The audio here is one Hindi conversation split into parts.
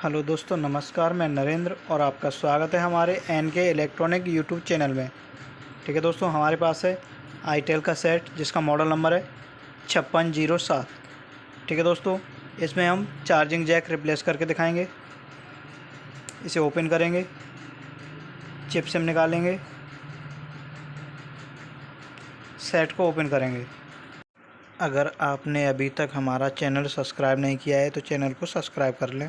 हेलो दोस्तों, नमस्कार। मैं नरेंद्र और आपका स्वागत है हमारे एनके इलेक्ट्रॉनिक यूट्यूब चैनल में। ठीक है दोस्तों, हमारे पास है आईटेल का सेट जिसका मॉडल नंबर है 5607। ठीक है दोस्तों, इसमें हम चार्जिंग जैक रिप्लेस करके दिखाएंगे। इसे ओपन करेंगे, चिप सिम निकालेंगे, सेट को ओपन करेंगे। अगर आपने अभी तक हमारा चैनल सब्सक्राइब नहीं किया है तो चैनल को सब्सक्राइब कर लें।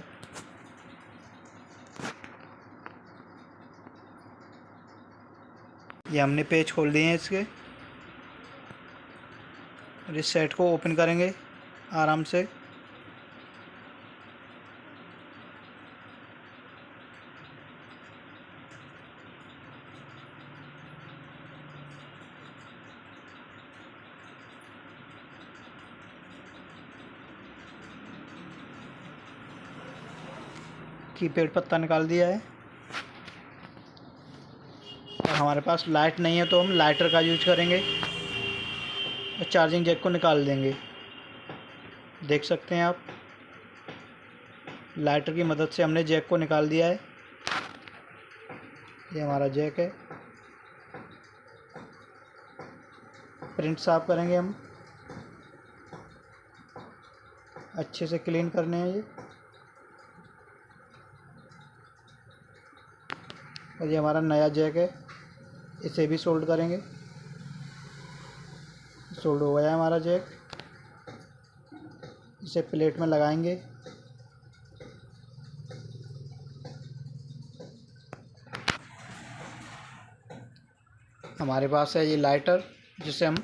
ये हमने पेज खोल दिए हैं इसके। और इस सेट को ओपन करेंगे आराम से। कीपैड पत्ता निकाल दिया है। और हमारे पास लाइट नहीं है तो हम लाइटर का यूज करेंगे और चार्जिंग जैक को निकाल देंगे। देख सकते हैं आप, लाइटर की मदद से हमने जैक को निकाल दिया है। ये हमारा जैक है। प्रिंट साफ करेंगे हम, अच्छे से क्लीन करने हैं ये। और ये हमारा नया जैक है, इसे भी सोल्ड करेंगे। सोल्ड हो गया है हमारा जैक। इसे प्लेट में लगाएंगे। हमारे पास है ये लाइटर जिसे हम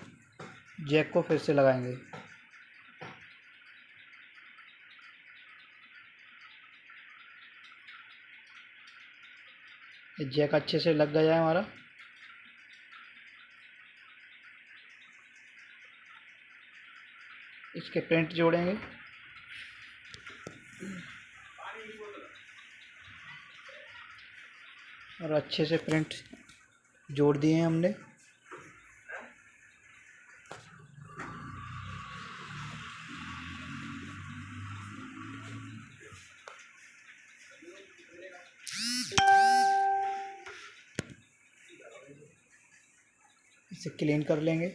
जैक को फिर से लगाएंगे। ये जैक अच्छे से लग गया है हमारा। इसके प्रिंट जोड़ेंगे। और अच्छे से प्रिंट जोड़ दिए हैं हमने। इसे क्लीन कर लेंगे।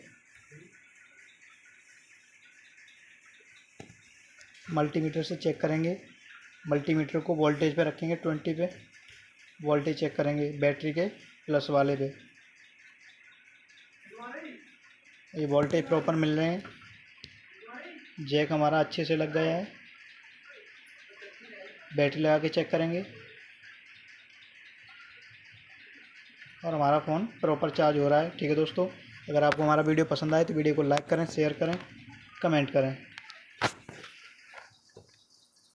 मल्टीमीटर से चेक करेंगे। मल्टीमीटर को वोल्टेज पे रखेंगे 20 पे। वोल्टेज चेक करेंगे बैटरी के प्लस वाले पे। ये वोल्टेज प्रॉपर मिल रहे हैं। जैक हमारा अच्छे से लग गया है। बैटरी लगा के चेक करेंगे और हमारा फ़ोन प्रॉपर चार्ज हो रहा है। ठीक है दोस्तों, अगर आपको हमारा वीडियो पसंद आए तो वीडियो को लाइक करें, शेयर करें, कमेंट करें।